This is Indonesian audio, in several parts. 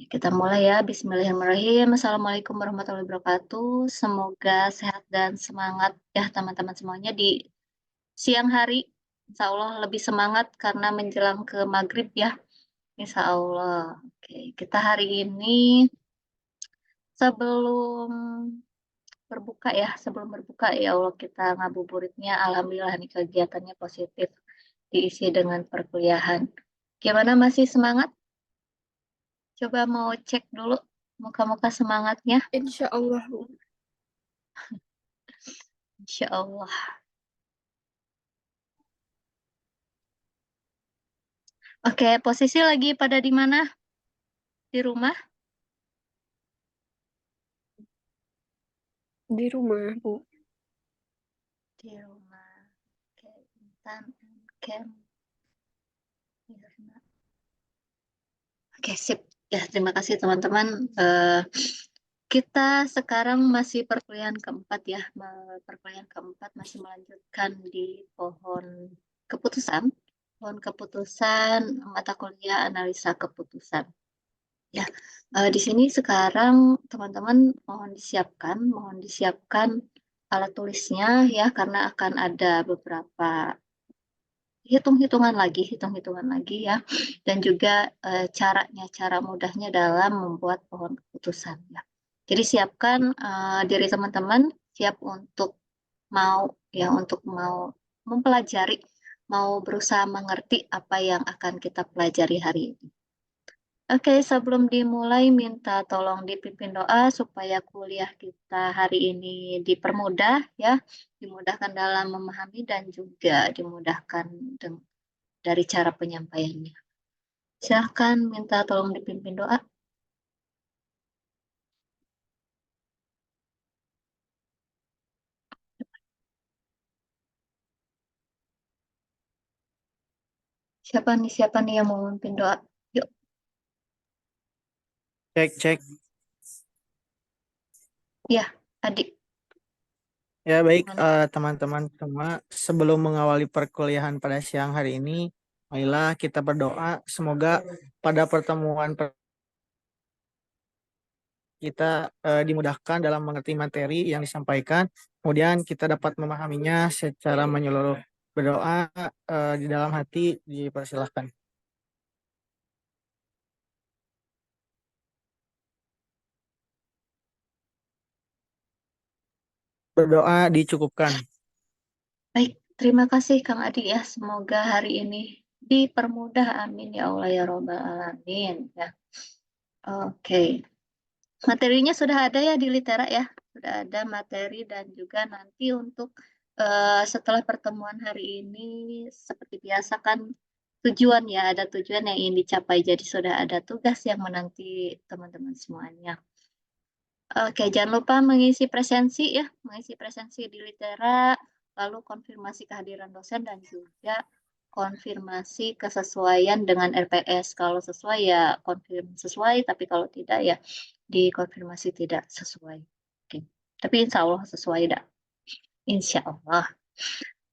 Kita mulai ya. Bismillahirrahmanirrahim. Assalamualaikum warahmatullahi wabarakatuh. Semoga sehat dan semangat ya teman-teman semuanya di siang hari. Insya Allah lebih semangat karena menjelang ke maghrib ya. Insya Allah. Oke, kita hari ini sebelum sebelum berbuka ya Allah kita ngabuburitnya. Alhamdulillah nih kegiatannya positif diisi dengan perkuliahan. Gimana masih semangat? Coba mau cek dulu muka-muka semangatnya. Insya Allah, Bu. Insya Allah. Oke, posisi lagi pada di mana? Di rumah? Di rumah, Bu. Di rumah. Oke, Intan and Kem. Mirna. Oke, sip. Ya, terima kasih teman-teman. Kita sekarang masih perkuliahan keempat ya. Perkuliahan keempat masih melanjutkan di pohon keputusan. Pohon keputusan mata kuliah analisa keputusan. Ya, di sini sekarang teman-teman mohon disiapkan alat tulisnya ya, karena akan ada beberapa hitung-hitungan lagi ya, dan juga cara mudahnya dalam membuat pohon keputusan ya. Jadi siapkan diri teman-teman siap untuk mau untuk mau mempelajari, mau berusaha mengerti apa yang akan kita pelajari hari ini. Oke, sebelum dimulai minta tolong dipimpin doa supaya kuliah kita hari ini dipermudah ya, dimudahkan dalam memahami dan juga dimudahkan dari cara penyampaiannya. Silahkan minta tolong dipimpin doa. Siapa nih yang mau memimpin doa? Yuk, Cek. ya, adik. Ya baik Gimana? teman-teman semua, sebelum mengawali perkuliahan pada siang hari ini, marilah kita berdoa semoga pada pertemuan kita dimudahkan dalam mengerti materi yang disampaikan, kemudian kita dapat memahaminya secara menyeluruh. Berdoa di dalam hati dipersilahkan. Berdoa dicukupkan. Baik, terima kasih Kang Adi ya. Semoga hari ini dipermudah. Amin ya Allah ya Robbal Alamin ya. Oke. Materinya sudah ada ya di Litera ya. Sudah ada materi dan juga nanti untuk setelah pertemuan hari ini seperti biasa kan tujuan ya, ada tujuan yang ingin dicapai. Jadi sudah ada tugas yang menanti teman-teman semuanya. Oke, jangan lupa mengisi presensi ya, mengisi presensi di Litera, lalu konfirmasi kehadiran dosen dan juga konfirmasi kesesuaian dengan RPS. Kalau sesuai ya konfirm sesuai, tapi kalau tidak ya dikonfirmasi tidak sesuai. Oke, tapi insya Allah sesuai dah. Insya Allah.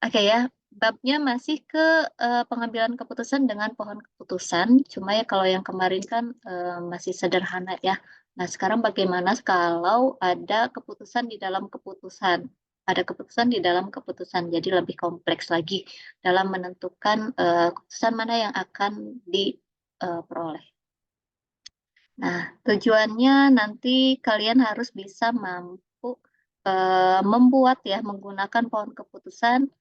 Oke ya, babnya masih ke pengambilan keputusan dengan pohon keputusan. Cuma ya kalau yang kemarin kan masih sederhana ya. Nah, sekarang bagaimana kalau ada keputusan di dalam keputusan? Ada keputusan di dalam keputusan, jadi lebih kompleks lagi dalam menentukan keputusan mana yang akan diperoleh. Nah, tujuannya nanti kalian harus bisa mampu membuat ya, menggunakan pohon keputusan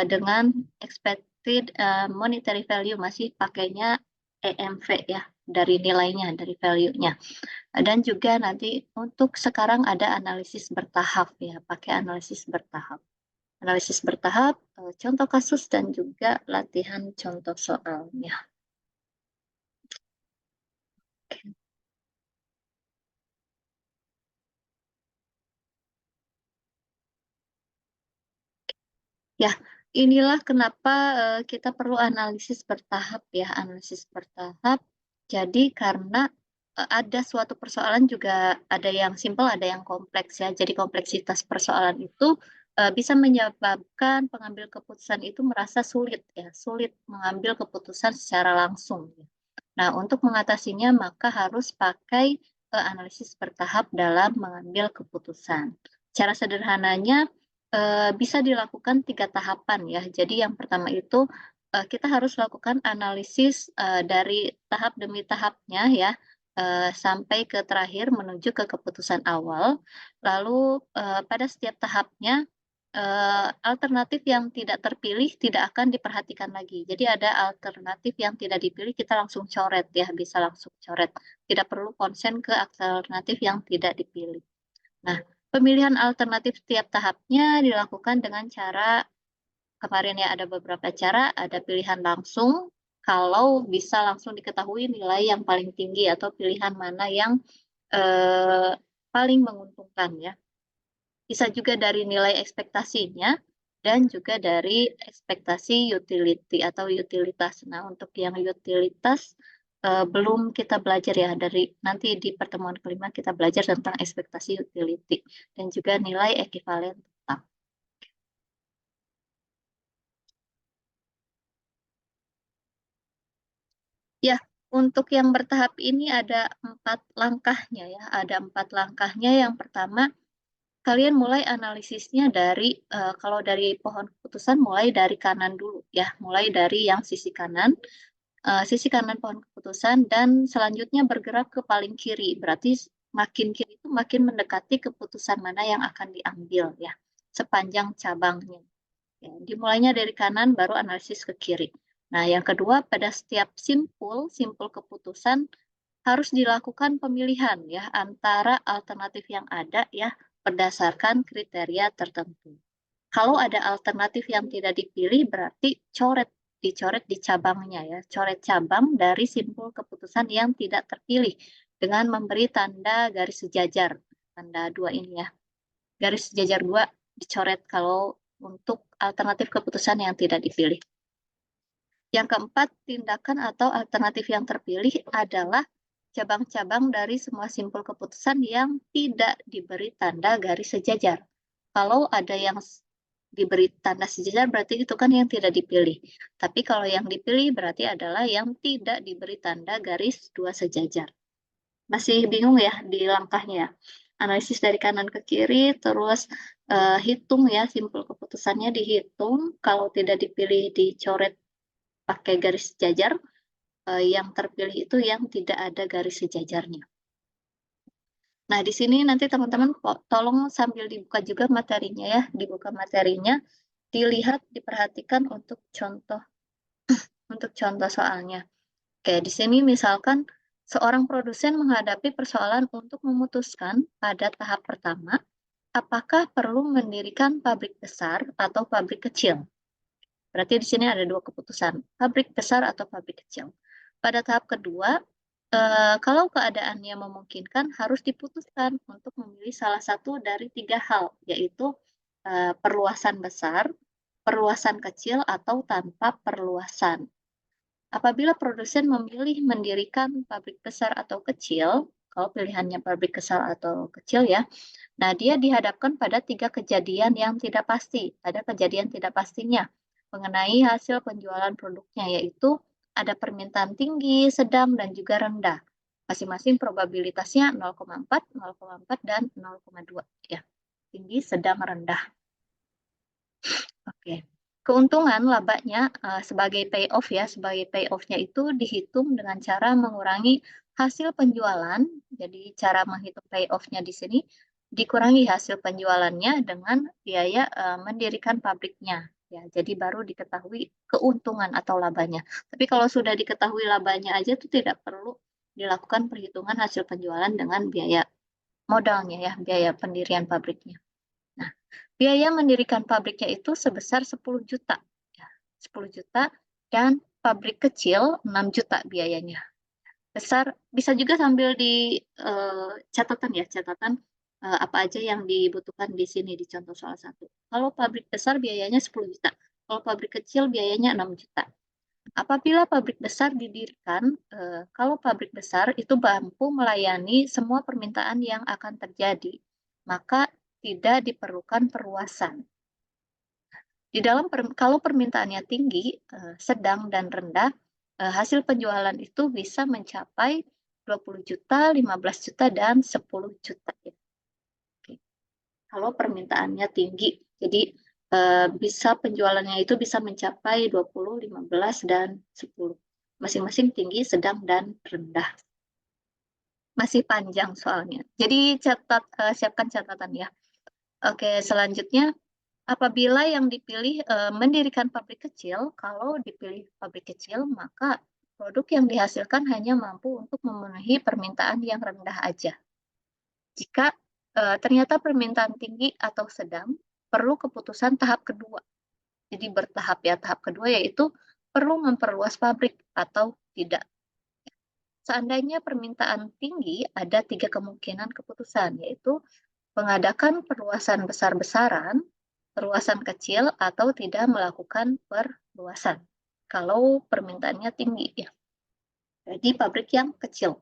dengan expected monetary value, masih pakainya EMV ya, dari nilainya, dari value-nya. Dan juga nanti untuk sekarang ada analisis bertahap ya, pakai analisis bertahap. Analisis bertahap, contoh kasus dan juga latihan contoh soalnya. Oke. Ya, inilah kenapa kita perlu analisis bertahap ya, analisis bertahap. Jadi karena ada suatu persoalan juga ada yang simpel, ada yang kompleks ya. Jadi kompleksitas persoalan itu bisa menyebabkan pengambil keputusan itu merasa sulit ya, sulit mengambil keputusan secara langsung ya. Nah, untuk mengatasinya maka harus pakai analisis bertahap dalam mengambil keputusan. Cara sederhananya bisa dilakukan 3 tahapan ya. Jadi yang pertama itu kita harus lakukan analisis dari tahap demi tahapnya ya, sampai ke terakhir menuju ke keputusan awal. Lalu pada setiap tahapnya alternatif yang tidak terpilih tidak akan diperhatikan lagi. Jadi ada alternatif yang tidak dipilih, kita langsung coret ya, bisa langsung coret. Tidak perlu konsen ke alternatif yang tidak dipilih. Nah, pemilihan alternatif setiap tahapnya dilakukan dengan cara, kemarin ya ada beberapa cara, ada pilihan langsung, kalau bisa langsung diketahui nilai yang paling tinggi atau pilihan mana yang paling menguntungkan ya. Bisa juga dari nilai ekspektasinya dan juga dari ekspektasi utility atau utilitas. Nah, untuk yang utilitas belum kita belajar ya, dari nanti di pertemuan kelima kita belajar tentang ekspektasi utility dan juga nilai ekivalen tetap. Ya, untuk yang bertahap ini ada 4 langkahnya ya, ada 4 langkahnya. Yang pertama, kalian mulai analisisnya dari, kalau dari pohon keputusan mulai dari kanan dulu ya, mulai dari yang sisi kanan pohon keputusan dan selanjutnya bergerak ke paling kiri. Berarti makin kiri itu makin mendekati keputusan mana yang akan diambil ya, sepanjang cabangnya. Ya, dimulainya dari kanan baru analisis ke kiri. Nah, yang kedua pada setiap simpul keputusan harus dilakukan pemilihan ya antara alternatif yang ada ya berdasarkan kriteria tertentu. Kalau ada alternatif yang tidak dipilih berarti dicoret di cabangnya ya, coret cabang dari simpul keputusan yang tidak terpilih dengan memberi tanda garis sejajar, tanda 2 ini ya. Garis sejajar 2 dicoret kalau untuk alternatif keputusan yang tidak dipilih. Yang keempat, tindakan atau alternatif yang terpilih adalah cabang-cabang dari semua simpul keputusan yang tidak diberi tanda garis sejajar. Kalau ada yang diberi tanda sejajar berarti itu kan yang tidak dipilih. Tapi kalau yang dipilih berarti adalah yang tidak diberi tanda garis 2 sejajar. Masih bingung ya di langkahnya? Analisis dari kanan ke kiri, terus hitung ya simpul keputusannya dihitung, kalau tidak dipilih dicoret pakai garis sejajar, yang terpilih itu yang tidak ada garis sejajarnya. Nah, di sini nanti teman-teman tolong sambil dibuka juga materinya ya, dibuka materinya, dilihat, diperhatikan untuk contoh soalnya. Oke, di sini misalkan seorang produsen menghadapi persoalan untuk memutuskan pada tahap pertama, apakah perlu mendirikan pabrik besar atau pabrik kecil. Berarti di sini ada 2 keputusan, pabrik besar atau pabrik kecil. Pada tahap kedua, kalau keadaannya memungkinkan harus diputuskan untuk memilih salah satu dari 3 hal, yaitu perluasan besar, perluasan kecil, atau tanpa perluasan. Apabila produsen memilih mendirikan pabrik besar atau kecil, kalau pilihannya pabrik besar atau kecil ya, nah dia dihadapkan pada 3 kejadian yang tidak pasti. Ada kejadian tidak pastinya mengenai hasil penjualan produknya, yaitu ada permintaan tinggi, sedang, dan juga rendah. Masing-masing probabilitasnya 0,4, 0,4, dan 0,2 ya. Tinggi, sedang, rendah. Oke. Keuntungan labanya sebagai payoff ya, sebagai payoff-nya itu dihitung dengan cara mengurangi hasil penjualan. Jadi cara menghitung payoff-nya di sini dikurangi hasil penjualannya dengan biaya mendirikan pabriknya. Ya, jadi baru diketahui keuntungan atau labanya. Tapi kalau sudah diketahui labanya aja itu tidak perlu dilakukan perhitungan hasil penjualan dengan biaya modalnya ya, biaya pendirian pabriknya. Nah, biaya mendirikan pabriknya itu sebesar 10 juta. Ya, 10 juta dan pabrik kecil 6 juta biayanya. Besar, bisa juga sambil di catatan ya, catatan apa aja yang dibutuhkan di sini di contoh soal 1. Kalau pabrik besar biayanya 10 juta. Kalau pabrik kecil biayanya 6 juta. Apabila pabrik besar didirikan, kalau pabrik besar itu mampu melayani semua permintaan yang akan terjadi, maka tidak diperlukan perluasan. Di dalam kalau permintaannya tinggi, sedang, dan rendah, hasil penjualan itu bisa mencapai 20 juta, 15 juta, dan 10 juta. Ya. Oke. Kalau permintaannya tinggi, jadi bisa penjualannya itu bisa mencapai 20, 15, dan 10. Masing-masing tinggi, sedang, dan rendah. Masih panjang soalnya. Jadi siapkan catatan ya. Oke, selanjutnya apabila yang dipilih mendirikan pabrik kecil, kalau dipilih pabrik kecil, maka produk yang dihasilkan hanya mampu untuk memenuhi permintaan yang rendah aja. Jika ternyata permintaan tinggi atau sedang, perlu keputusan tahap kedua. Jadi bertahap ya, tahap kedua yaitu perlu memperluas pabrik atau tidak. Seandainya permintaan tinggi, ada 3 kemungkinan keputusan, yaitu mengadakan perluasan besar-besaran, perluasan kecil, atau tidak melakukan perluasan. Kalau permintaannya tinggi ya. Jadi pabrik yang kecil.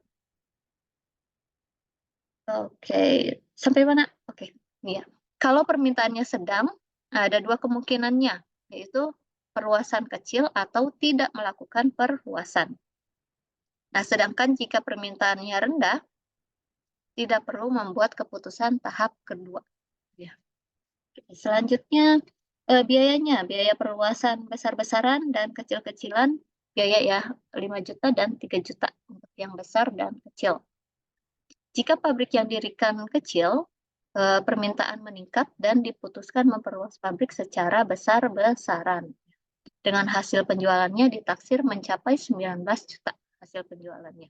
Oke, sampai mana? Oke, ya. Kalau permintaannya sedang, ada 2 kemungkinannya, yaitu perluasan kecil atau tidak melakukan perluasan. Nah, sedangkan jika permintaannya rendah, tidak perlu membuat keputusan tahap kedua. Ya. Selanjutnya, biayanya, biaya perluasan besar-besaran dan kecil-kecilan, biaya ya 5 juta dan 3 juta untuk yang besar dan kecil. Jika pabrik yang didirikan kecil, permintaan meningkat dan diputuskan memperluas pabrik secara besar-besaran. Dengan hasil penjualannya ditaksir mencapai 19 juta hasil penjualannya.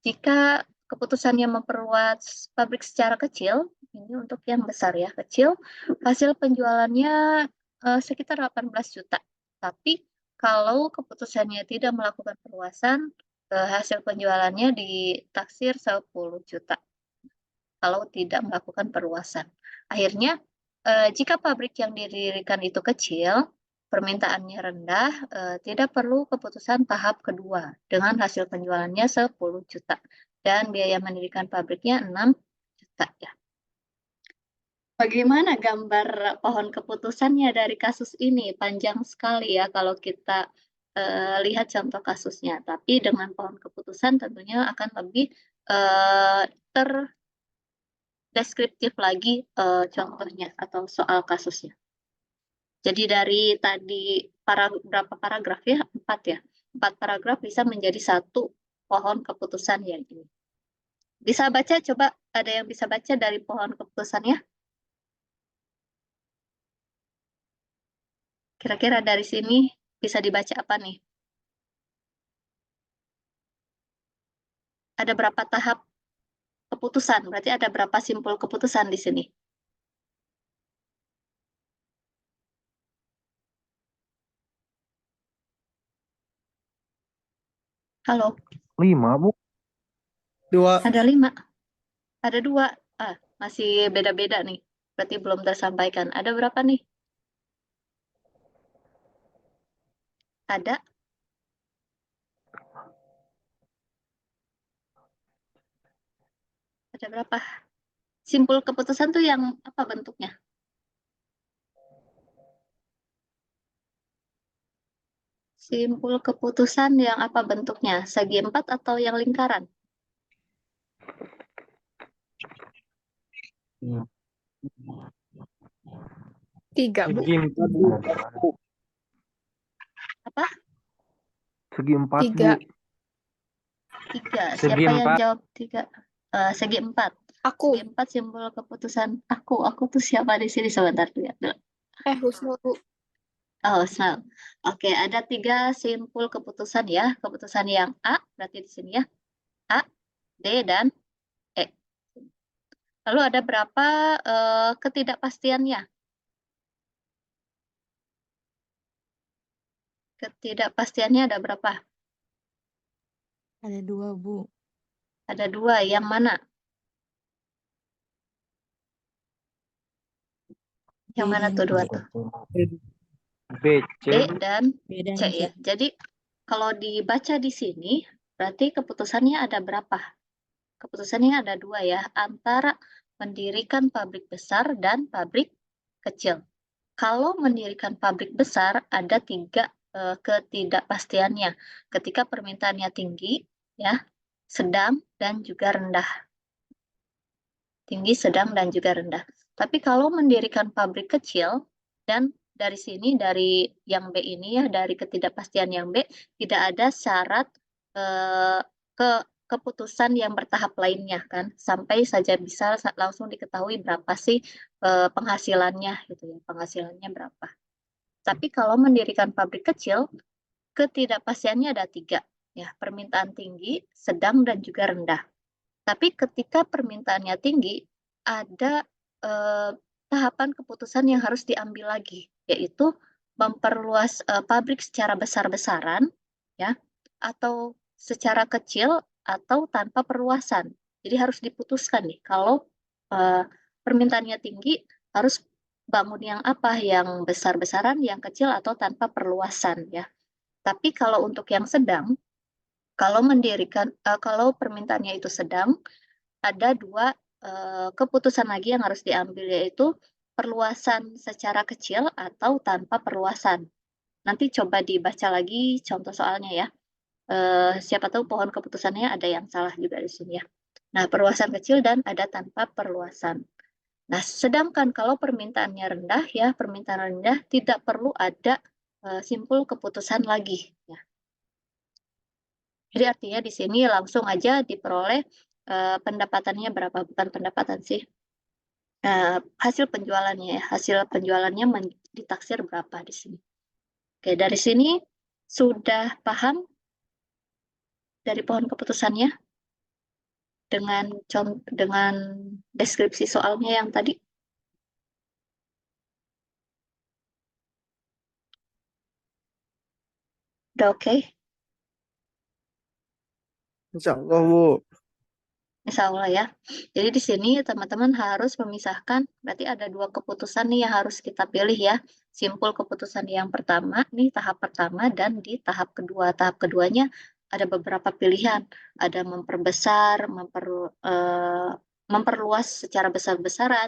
Jika keputusannya memperluas pabrik secara kecil, ini untuk yang besar ya, kecil, hasil penjualannya sekitar 18 juta. Tapi kalau keputusannya tidak melakukan perluasan, hasil penjualannya ditaksir 10 juta. Kalau tidak melakukan perluasan. Akhirnya, jika pabrik yang didirikan itu kecil, permintaannya rendah, tidak perlu keputusan tahap kedua dengan hasil penjualannya 10 juta dan biaya mendirikan pabriknya 6 juta ya. Bagaimana gambar pohon keputusannya dari kasus ini? Panjang sekali ya kalau kita lihat contoh kasusnya. Tapi dengan pohon keputusan tentunya akan lebih deskriptif lagi contohnya atau soal kasusnya. Jadi dari tadi berapa paragraf ya? 4 ya. 4 paragraf bisa menjadi satu pohon keputusan yang ini. Bisa baca, coba ada yang bisa baca dari pohon keputusannya? Kira-kira dari sini bisa dibaca apa nih? Ada berapa tahap keputusan? Berarti ada berapa simpul keputusan di sini? Halo? 5, Bu. 2. Ada 5. Ada 2. Masih beda-beda nih. Berarti belum tersampaikan. Ada berapa nih? Ada? Ada berapa? Simpul keputusan tuh yang apa bentuknya? Simpul keputusan yang apa bentuknya? Segi 4 atau yang lingkaran? Tiga, Bu. Segi 4, Bu. Apa? Segi 4, Tiga. Bu. 3. Segi Siapa yang 4. jawab 3? Segi 4. Aku. Segi 4 simpul keputusan aku. Aku tuh siapa di sini? Sebentar lihat dulu. Husnul, Bu. Oh, Snell. Oke, ada 3 simpul keputusan ya. Keputusan yang A, berarti di sini ya. A, D, dan E. Lalu ada berapa ketidakpastiannya? Ketidakpastiannya ada berapa? Ada 2, Bu. Ada 2. Yang mana? Yang B mana dan tuh 2 C. tuh? B, C, B Bu. dan B dan C C. ya. Jadi kalau dibaca di sini, berarti keputusannya ada berapa? Keputusannya ada 2 ya, antara mendirikan pabrik besar dan pabrik kecil. Kalau mendirikan pabrik besar, ada 3 ketidakpastiannya. Ketika permintaannya tinggi, ya, sedang dan juga rendah. Tinggi, sedang dan juga rendah. Tapi kalau mendirikan pabrik kecil dan dari sini, dari yang B ini ya, dari ketidakpastian yang B, tidak ada syarat keputusan yang bertahap lainnya kan, sampai saja bisa langsung diketahui berapa sih penghasilannya gitu ya, penghasilannya berapa. Tapi kalau mendirikan pabrik kecil, ketidakpastiannya ada 3 ya, permintaan tinggi, sedang dan juga rendah. Tapi ketika permintaannya tinggi, ada tahapan keputusan yang harus diambil lagi, yaitu memperluas pabrik secara besar-besaran, ya, atau secara kecil atau tanpa perluasan. Jadi harus diputuskan nih, kalau permintaannya tinggi harus bangun yang apa, yang besar-besaran, yang kecil atau tanpa perluasan ya. Tapi kalau untuk yang sedang, kalau kalau permintaannya itu sedang, ada 2 keputusan lagi yang harus diambil, yaitu perluasan secara kecil atau tanpa perluasan. Nanti coba dibaca lagi contoh soalnya ya. Siapa tahu pohon keputusannya ada yang salah juga di sini ya. Nah, perluasan kecil dan ada tanpa perluasan. Nah, sedangkan kalau permintaannya rendah ya, permintaan rendah tidak perlu ada simpul keputusan lagi ya. Jadi artinya di sini langsung aja diperoleh pendapatannya berapa, bukan pendapatan sih, hasil penjualannya ya, hasil penjualannya ditaksir berapa di sini. Oke, dari sini sudah paham dari pohon keputusannya dengan deskripsi soalnya yang tadi? Udah oke? Insya Allah, Bu. Insya Allah ya. Jadi di sini teman-teman harus memisahkan, berarti ada 2 keputusan nih yang harus kita pilih ya. Simpul keputusan yang pertama, nih tahap pertama, dan di tahap kedua. Tahap keduanya ada beberapa pilihan. Ada memperbesar, memperluas secara besar-besaran,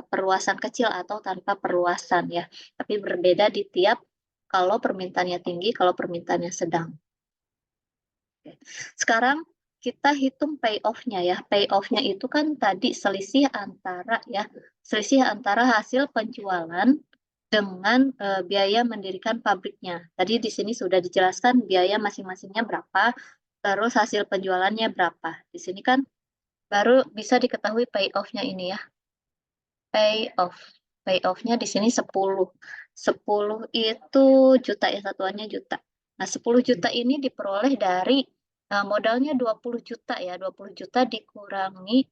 perluasan kecil atau tanpa perluasan ya. Tapi berbeda di tiap kalau permintaannya tinggi, kalau permintaannya sedang. Oke. Sekarang kita hitung payoff-nya ya. Payoff-nya itu kan tadi selisih antara hasil penjualan dengan biaya mendirikan pabriknya. Tadi di sini sudah dijelaskan biaya masing-masingnya berapa, terus hasil penjualannya berapa. Di sini kan baru bisa diketahui payoff-nya ini ya. Payoff-nya di sini 10. 10 itu juta ya, satuannya juta. Nah, 10 juta ini diperoleh dari modalnya 20 juta ya, 20 juta dikurangi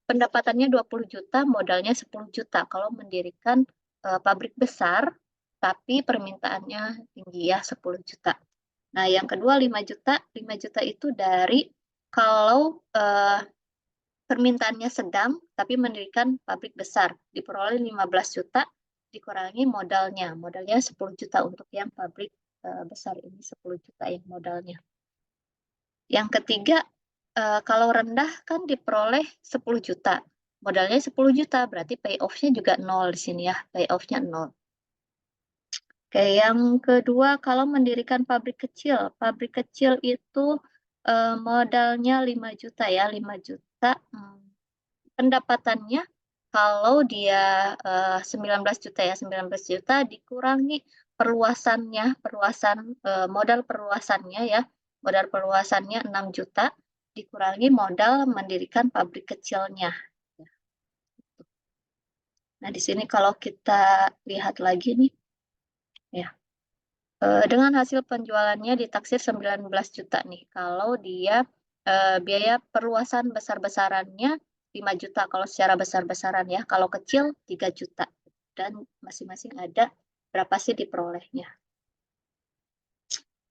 pendapatannya 20 juta, modalnya 10 juta kalau mendirikan pabrik besar tapi permintaannya tinggi ya, 10 juta. Nah, yang kedua 5 juta. 5 juta itu dari kalau permintaannya sedang tapi mendirikan pabrik besar, diperoleh 15 juta dikurangi modalnya. Modalnya 10 juta untuk yang pabrik besar ini, 10 juta yang modalnya. Yang ketiga, kalau rendah kan diperoleh 10 juta. Modalnya 10 juta, berarti payoff-nya juga 0 di sini ya. Payoff-nya 0. Oke, yang kedua, kalau mendirikan pabrik kecil. Pabrik kecil itu modalnya 5 juta ya, 5 juta. Pendapatannya kalau dia 19 juta ya, 19 juta dikurangi perluasannya, modal perluasannya ya. Modal perluasannya 6 juta dikurangi modal mendirikan pabrik kecilnya. Nah, di sini kalau kita lihat lagi nih, ya, dengan hasil penjualannya ditaksir 19 juta nih. Kalau dia biaya perluasan besar-besarannya 5 juta kalau secara besar-besaran ya. Kalau kecil 3 juta. Dan masing-masing ada berapa sih diperolehnya.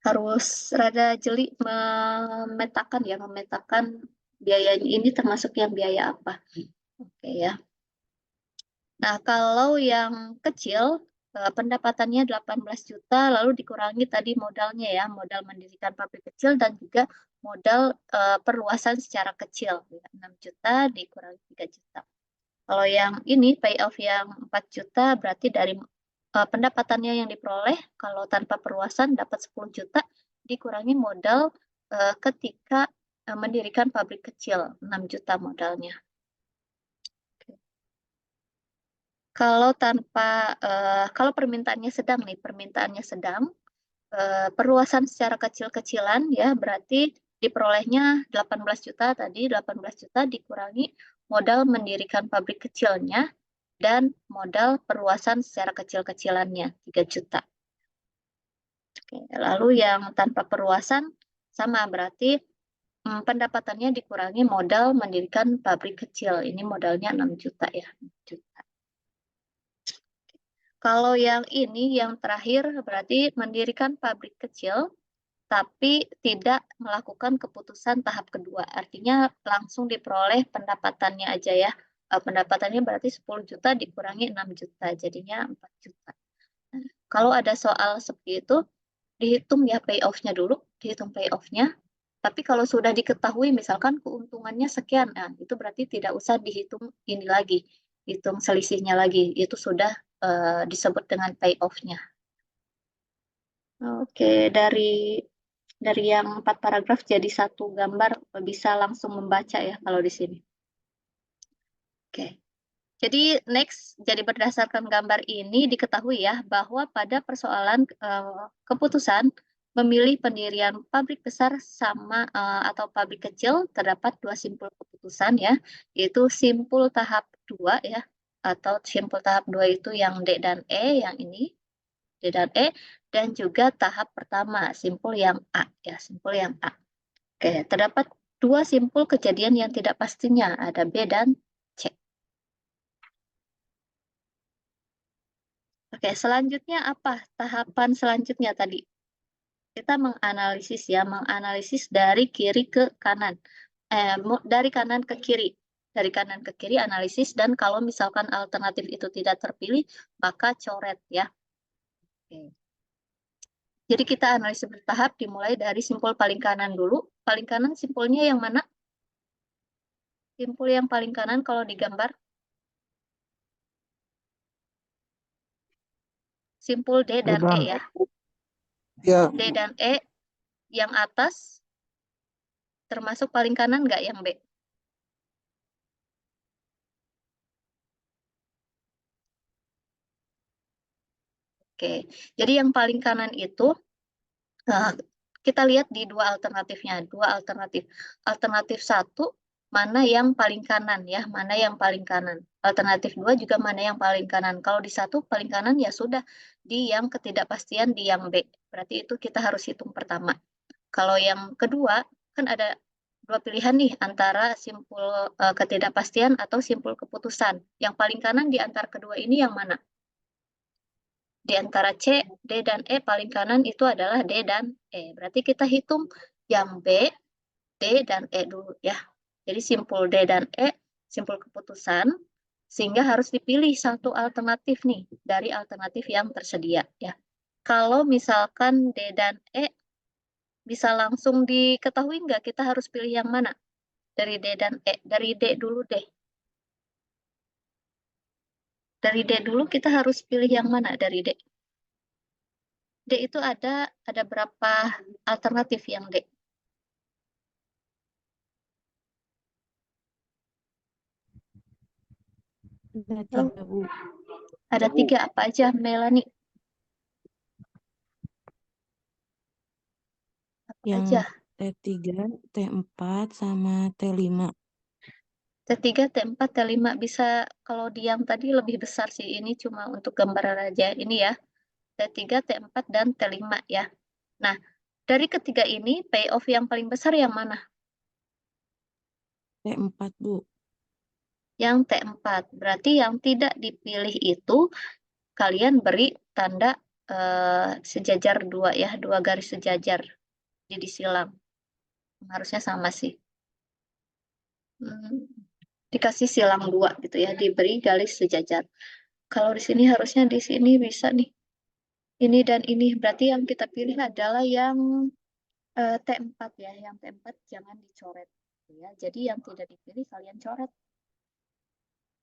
Harus rada jeli memetakan biaya ini termasuk yang biaya apa. Oke ya. Nah, kalau yang kecil pendapatannya 18 juta lalu dikurangi tadi modalnya ya, modal mendirikan pabrik kecil dan juga modal perluasan secara kecil ya, 6 juta dikurangi 3 juta. Kalau yang ini payoff yang 4 juta berarti dari pendapatannya yang diperoleh kalau tanpa perluasan dapat 10 juta dikurangi modal ketika mendirikan pabrik kecil 6 juta modalnya. Kalau kalau permintaannya sedang nih, permintaannya sedang, perluasan secara kecil-kecilan ya, berarti diperolehnya 18 juta tadi, 18 juta dikurangi modal mendirikan pabrik kecilnya dan modal perluasan secara kecil-kecilannya 3 juta. Oke, lalu yang tanpa perluasan sama berarti pendapatannya dikurangi modal mendirikan pabrik kecil. Ini modalnya 6 juta ya. 6 juta. Kalau yang ini, yang terakhir berarti mendirikan pabrik kecil, tapi tidak melakukan keputusan tahap kedua. Artinya langsung diperoleh pendapatannya aja ya. Pendapatannya berarti 10 juta dikurangi 6 juta, jadinya 4 juta. Nah, kalau ada soal seperti itu, dihitung ya payoff-nya dulu, dihitung payoff-nya. Tapi kalau sudah diketahui misalkan keuntungannya sekian, nah itu berarti tidak usah dihitung ini lagi, hitung selisihnya lagi, itu sudah disebut dengan payoff-nya. Oke, dari yang 4 paragraf jadi 1 gambar bisa langsung membaca ya kalau di sini. Oke. Jadi next, jadi berdasarkan gambar ini diketahui ya bahwa pada persoalan keputusan memilih pendirian pabrik besar sama atau pabrik kecil terdapat 2 simpul keputusan ya, yaitu simpul tahap 2 ya, atau simpul tahap 2 itu yang D dan E, yang ini D dan E, dan juga tahap pertama simpul yang A ya, simpul yang A. Oke, terdapat 2 simpul kejadian yang tidak pastinya, ada B dan C. Oke, selanjutnya apa? Tahapan selanjutnya tadi. Kita menganalisis ya, menganalisis dari kiri ke kanan. Dari kanan ke kiri. Dari kanan ke kiri analisis, dan kalau misalkan alternatif itu tidak terpilih, maka coret ya. Oke. Jadi kita analisis bertahap dimulai dari simpul paling kanan dulu. Paling kanan simpulnya yang mana? Simpul yang paling kanan kalau digambar. Simpul D dan E ya. Ya. D dan E yang atas termasuk paling kanan nggak yang B? Oke, jadi yang paling kanan itu kita lihat di 2 alternatifnya, 2 alternatif. Alternatif 1 mana yang paling kanan ya, mana yang paling kanan. Alternatif 2 juga mana yang paling kanan. Kalau di 1 paling kanan ya sudah, di yang ketidakpastian di yang B. Berarti itu kita harus hitung pertama. Kalau yang kedua kan ada 2 pilihan nih antara simpul ketidakpastian atau simpul keputusan. Yang paling kanan di antara kedua ini yang mana? Di antara C, D, dan E paling kanan itu adalah D dan E. Berarti kita hitung yang B, D, dan E dulu ya. Jadi simpul D dan E, simpul keputusan, sehingga harus dipilih satu alternatif nih dari alternatif yang tersedia ya. Kalau misalkan D dan E bisa langsung diketahui nggak kita harus pilih yang mana? Dari D dan E, dari D dulu deh. Dari D dulu kita harus pilih yang mana dari D? D itu ada berapa alternatif yang D? Ada 3, Bu. Ada 3 apa aja, Melani? Apa Yang aja? T3, T4, sama T5. T3, T4, T5 bisa, kalau di yang tadi lebih besar sih, ini cuma untuk gambaran aja. Ini ya, T3, T4, dan T5 ya. Nah, dari ketiga ini, payoff yang paling besar yang mana? T4, Bu. Yang T4. Berarti yang tidak dipilih itu, kalian beri tanda sejajar 2 ya, 2 garis sejajar. Jadi silang. Harusnya sama sih. Dikasih silang 2 gitu ya, diberi garis sejajar. Kalau di sini harusnya di sini bisa nih. Ini dan ini, berarti yang kita pilih adalah yang T4 ya, yang T4 jangan dicoret. Ya, jadi yang tidak dipilih kalian coret.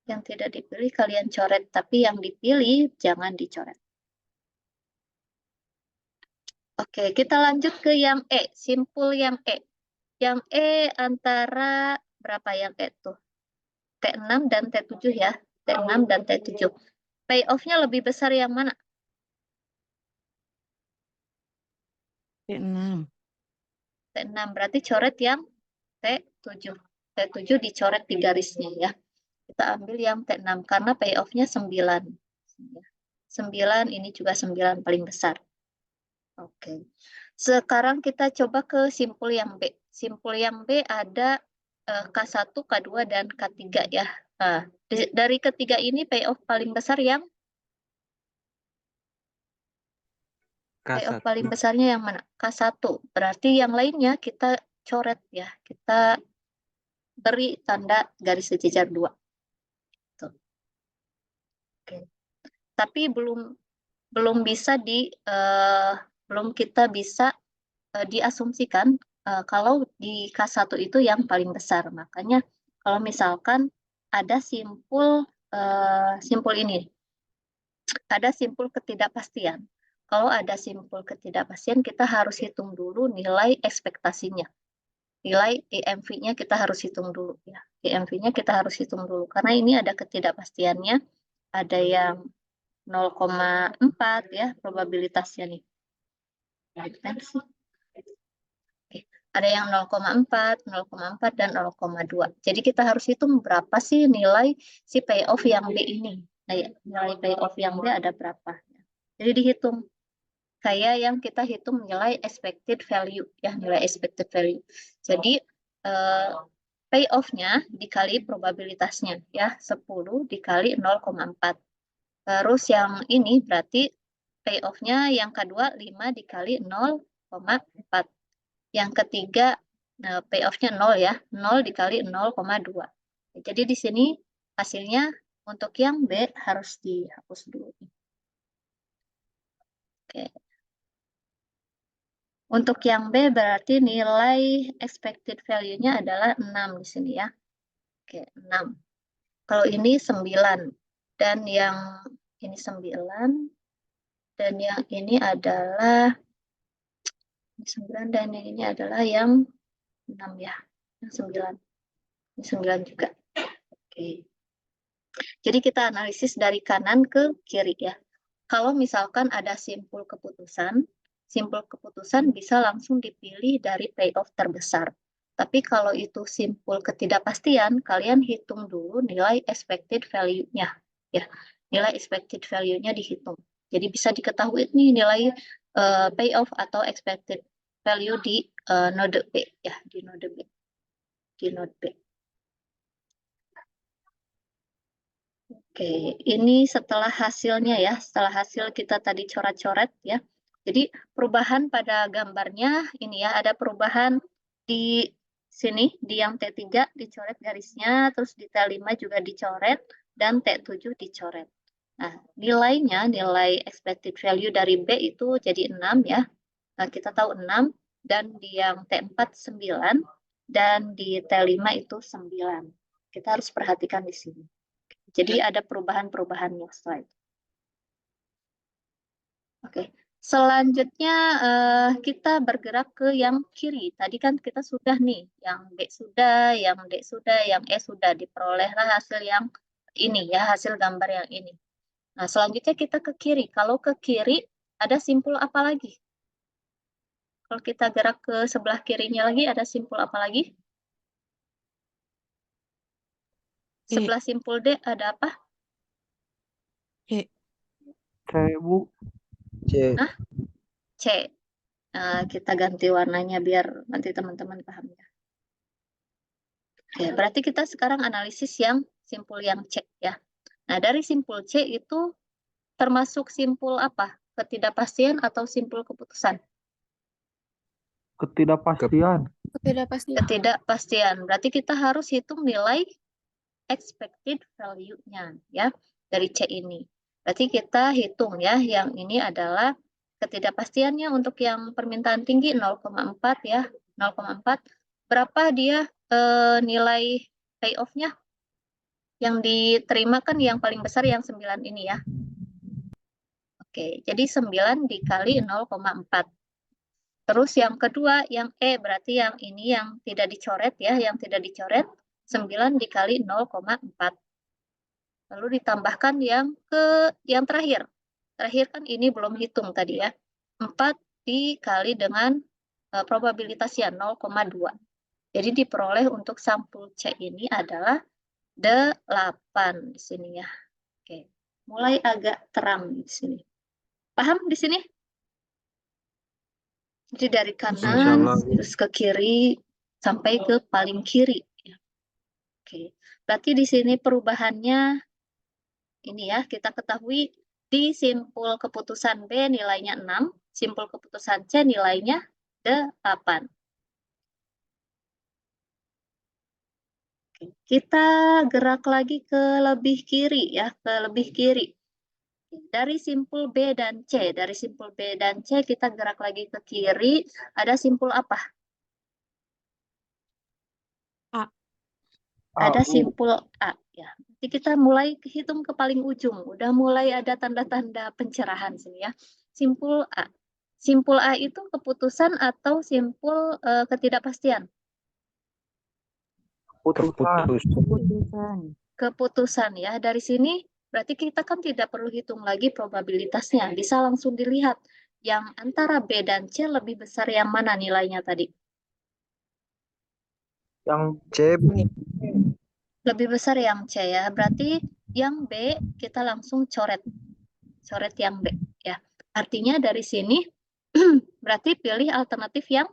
Yang tidak dipilih kalian coret, tapi yang dipilih jangan dicoret. Oke, kita lanjut ke yang E, simpul yang E. Yang E antara berapa yang E tuh? T6 dan T7 ya. T6 dan T7. Payoff-nya lebih besar yang mana? T6. T6 berarti coret yang T7. T7 dicoret di garisnya ya. Kita ambil yang T6 karena payoff-nya 9. 9 ini juga 9 paling besar. Oke. Sekarang kita coba ke simpul yang B. Simpul yang B ada K1, K2, dan K3 ya. Nah, dari ketiga ini payoff paling besar yang payoff paling besarnya yang mana? K1. Berarti yang lainnya kita coret ya. Kita beri tanda garis sejajar 2. Tuh. Oke. Tapi belum bisa belum kita bisa diasumsikan kalau di K1 itu yang paling besar. Makanya kalau misalkan ada simpul ini, ada simpul ketidakpastian. Kalau ada simpul ketidakpastian, kita harus hitung dulu nilai ekspektasinya. Nilai EMV-nya kita harus hitung dulu ya. EMV-nya kita harus hitung dulu karena ini ada ketidakpastiannya, ada yang 0,4 ya probabilitasnya nih. Ada yang 0,4, 0,4, dan 0,2. Jadi kita harus hitung berapa sih nilai si payoff yang B ini. Nah, ya, nilai payoff yang B ada berapa. Jadi dihitung. Kayak yang kita hitung nilai expected value. Ya, nilai expected value. Jadi payoff-nya dikali probabilitasnya. Ya, 10 dikali 0,4. Terus yang ini berarti payoff-nya yang kedua 5 dikali 0,4. Yang ketiga payoff-nya 0 ya, 0 dikali 0,2. Jadi di sini hasilnya untuk yang B harus dihapus dulu. Oke. Untuk yang B berarti nilai expected value-nya adalah 6 di sini ya. Oke, 6. Kalau ini 9 dan yang ini 9 dan yang ini adalah 9 dan yang ini adalah yang 6 ya. Yang 9. Ini 9 juga. Oke. Jadi kita analisis dari kanan ke kiri ya. Kalau misalkan ada simpul keputusan bisa langsung dipilih dari payoff terbesar. Tapi kalau itu simpul ketidakpastian, kalian hitung dulu nilai expected value-nya. Ya, nilai expected value-nya dihitung. Jadi bisa diketahui nih nilai payoff atau expected value di node B ya, di node B. Di node B. Oke, ini setelah hasilnya ya, setelah hasil kita tadi coret-coret ya. Jadi perubahan pada gambarnya ini ya, ada perubahan di sini, di yang T3 dicoret garisnya, terus di T5 juga dicoret, dan T7 dicoret. Nah, nilainya, nilai expected value dari B itu jadi 6 ya. Nah, kita tahu 6, dan di yang T4 9, dan di T5 itu 9. Kita harus perhatikan di sini. Jadi ada perubahan-perubahannya setelah itu. Oke, selanjutnya kita bergerak ke yang kiri. Tadi kan kita sudah nih, yang B sudah, yang D sudah, yang E sudah. Diperolehlah hasil yang ini ya, hasil gambar yang ini. Nah, selanjutnya kita ke kiri. Kalau ke kiri, ada simpul apa lagi? Kalau kita gerak ke sebelah kirinya lagi, ada simpul apa lagi? Sebelah simpul D ada apa? E. C, Bu. C. Hah? C. Kita ganti warnanya biar nanti teman-teman paham ya. Oke, berarti kita sekarang analisis yang simpul yang C ya. Nah, dari simpul C itu termasuk simpul apa? Ketidakpastian atau simpul keputusan? Ketidakpastian. Ketidakpastian. Ketidakpastian. Berarti kita harus hitung nilai expected value-nya ya dari C ini. Berarti kita hitung ya, yang ini adalah ketidakpastiannya untuk yang permintaan tinggi 0,4 ya, 0,4. Berapa dia nilai payoff-nya? Yang diterima kan yang paling besar yang 9 ini ya. Oke, jadi 9 dikali 0,4. Terus yang kedua, yang E, berarti yang ini yang tidak dicoret ya, yang tidak dicoret, 9 dikali 0,4. Lalu ditambahkan yang terakhir. Terakhir kan ini belum hitung tadi ya. 4 dikali dengan probabilitasnya 0,2. Jadi diperoleh untuk sampul C ini adalah 8 di sini ya. Oke, mulai agak terang di sini. Paham di sini? Jadi dari kanan Insyaallah. terus ke kiri sampai ke paling kiri. Oke, berarti di sini perubahannya ini ya, kita ketahui di simpul keputusan B nilainya 6, simpul keputusan C nilainya 8. Oke, kita gerak lagi ke lebih kiri ya, ke lebih kiri. Dari simpul B dan C, dari simpul B dan C kita gerak lagi ke kiri, ada simpul apa? A. Ada Bu. simpul A ya. Jadi kita mulai hitung ke paling ujung, udah mulai ada tanda-tanda pencerahan sini ya. Simpul A. Simpul A itu keputusan atau simpul ketidakpastian? Putusan. Keputusan. Keputusan ya. Dari sini berarti kita kan tidak perlu hitung lagi probabilitasnya, bisa langsung dilihat yang antara B dan C lebih besar yang mana nilainya tadi? Yang C, Bu. Lebih besar yang C ya. Berarti yang B kita langsung coret. Coret yang B ya. Artinya dari sini berarti pilih alternatif yang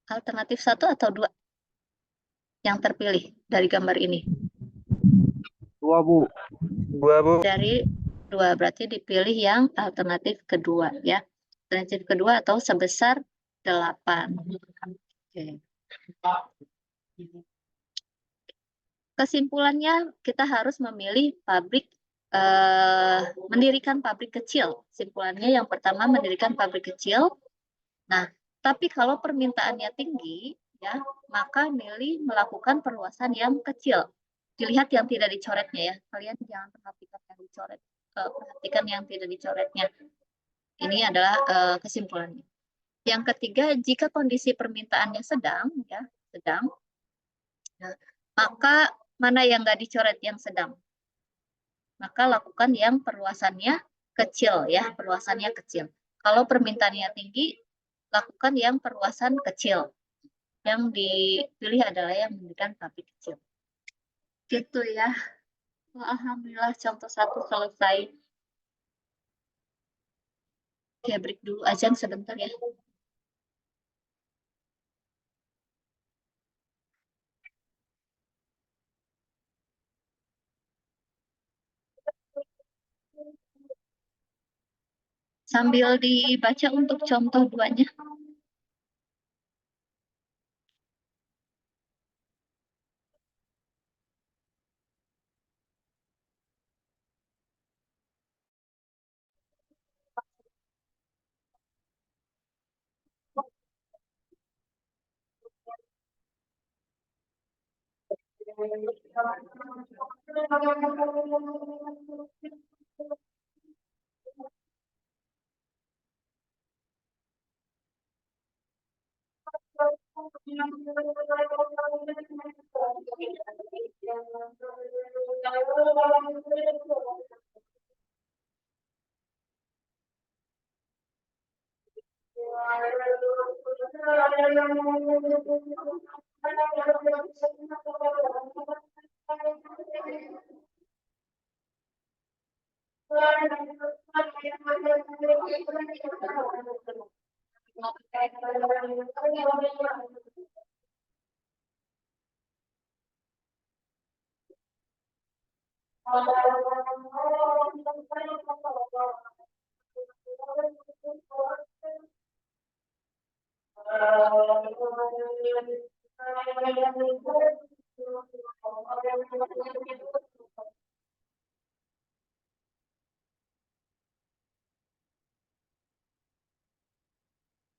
alternatif 1 atau 2 yang terpilih dari gambar ini. 2, Bu. 2, Bu. Dari 2 berarti dipilih yang alternatif kedua ya. Alternatif kedua atau sebesar 8. Oke. Kesimpulannya kita harus memilih pabrik mendirikan pabrik kecil. Kesimpulannya yang pertama mendirikan pabrik kecil. Nah, tapi kalau permintaannya tinggi ya, maka milih melakukan perluasan yang kecil. Dilihat yang tidak dicoretnya ya. Kalian jangan perhatikan yang dicoret. Perhatikan yang tidak dicoretnya. Ini adalah kesimpulannya. Yang ketiga, jika kondisi permintaannya sedang ya, sedang, ya, maka mana yang nggak dicoret yang sedang? Maka lakukan yang perluasannya kecil ya, perluasannya kecil. Kalau permintaannya tinggi, lakukan yang perluasan kecil. Yang dipilih adalah yang mendirikan pabrik kecil. Gitu ya. Alhamdulillah contoh 1 selesai. Oke, break dulu azan sebentar ya. Sambil dibaca untuk contoh 2-nya.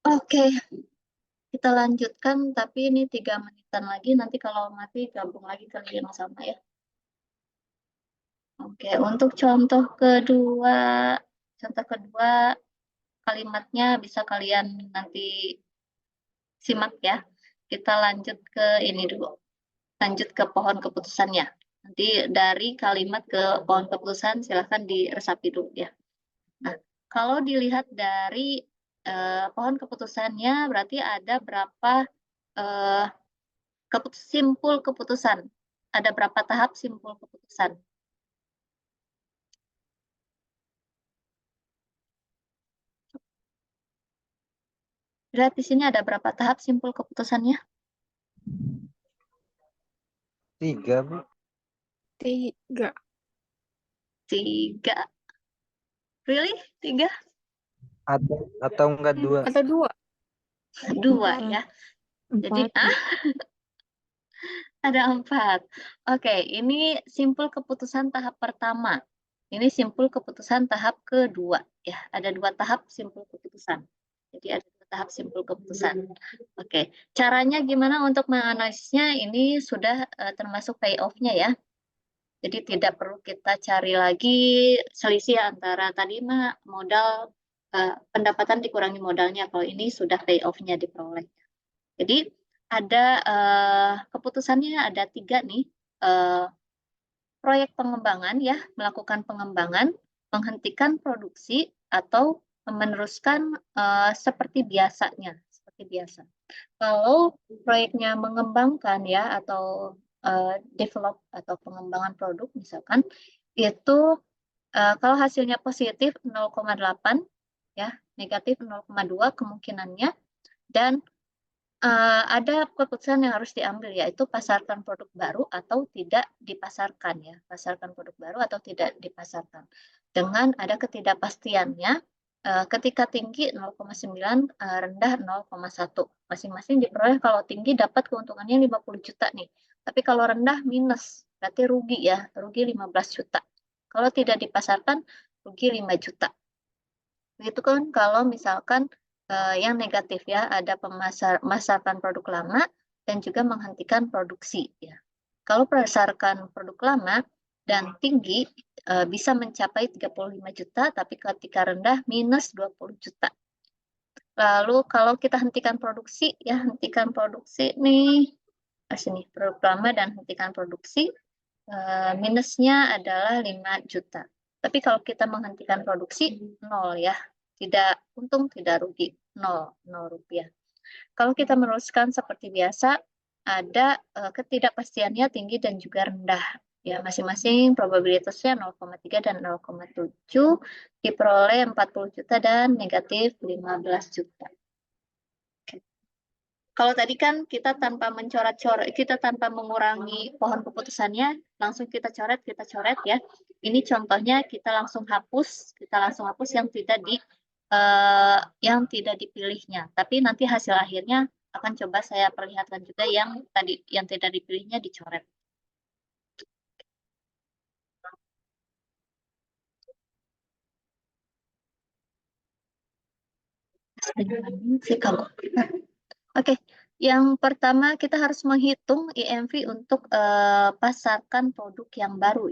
Oke, kita lanjutkan, tapi ini 3 menitan lagi. Nanti kalau mati gabung lagi kali yang sama ya. Oke, untuk contoh kedua kalimatnya bisa kalian nanti simak ya. Kita lanjut ke ini dulu. Lanjut ke pohon keputusannya. Nanti dari kalimat ke pohon keputusan silahkan diresapi dulu ya. Nah, kalau dilihat dari pohon keputusannya berarti ada berapa simpul keputusan. Ada berapa tahap simpul keputusan? Lihat di sini ada berapa tahap simpul keputusannya? 3, Bu. 3. 3. Really? 3? Atau enggak 2? Atau 2? 2 ya. Jadi, 4. ada 4. Oke, ini simpul keputusan tahap pertama. Ini simpul keputusan tahap kedua. Ya, ada 2 tahap simpul keputusan. Jadi ada 2 tahap simpul keputusan. Oke, caranya gimana untuk menganalisisnya? Ini sudah termasuk payoff-nya ya. Jadi tidak perlu kita cari lagi selisih antara tadi mah modal pendapatan dikurangi modalnya. Kalau ini sudah payoff-nya diperoleh. Jadi ada keputusannya ada 3 nih. Proyek pengembangan ya, melakukan pengembangan, menghentikan produksi atau meneruskan seperti biasanya, seperti biasa. Kalau proyeknya mengembangkan ya atau develop atau pengembangan produk misalkan itu kalau hasilnya positif 0,8 ya, negatif 0,2 kemungkinannya, dan ada keputusan yang harus diambil yaitu pasarkan produk baru atau tidak dipasarkan ya, pasarkan produk baru atau tidak dipasarkan. Dengan ada ketidakpastiannya ketika tinggi 0,9 rendah 0,1. Masing-masing diperoleh kalau tinggi dapat keuntungannya 50 juta nih. Tapi kalau rendah minus, berarti rugi ya, rugi 15 juta. Kalau tidak dipasarkan rugi 5 juta. Begitu kan kalau misalkan yang negatif ya, ada memasarkan produk lama dan juga menghentikan produksi ya. Kalau pasarkan produk lama dan tinggi bisa mencapai 35 juta, tapi ketika rendah minus 20 juta. Lalu kalau kita hentikan produksi ya, hentikan produksi nih, sini produk lama dan hentikan produksi, minusnya adalah 5 juta. Tapi kalau kita menghentikan produksi 0 ya, tidak untung tidak rugi, 0 rupiah. Kalau kita meneruskan seperti biasa, ada ketidakpastiannya tinggi dan juga rendah. Ya, masing-masing probabilitasnya 0,3 dan 0,7 diperoleh 40 juta dan negatif 15 juta. Kalau tadi kan kita tanpa mencoret-coret, kita tanpa mengurangi pohon keputusannya, langsung kita coret ya. Ini contohnya kita langsung hapus yang tidak dipilihnya. Tapi nanti hasil akhirnya akan coba saya perlihatkan juga yang tidak dipilihnya dicoret. Oke, yang pertama kita harus menghitung IMV untuk pasarkan produk yang baru ya.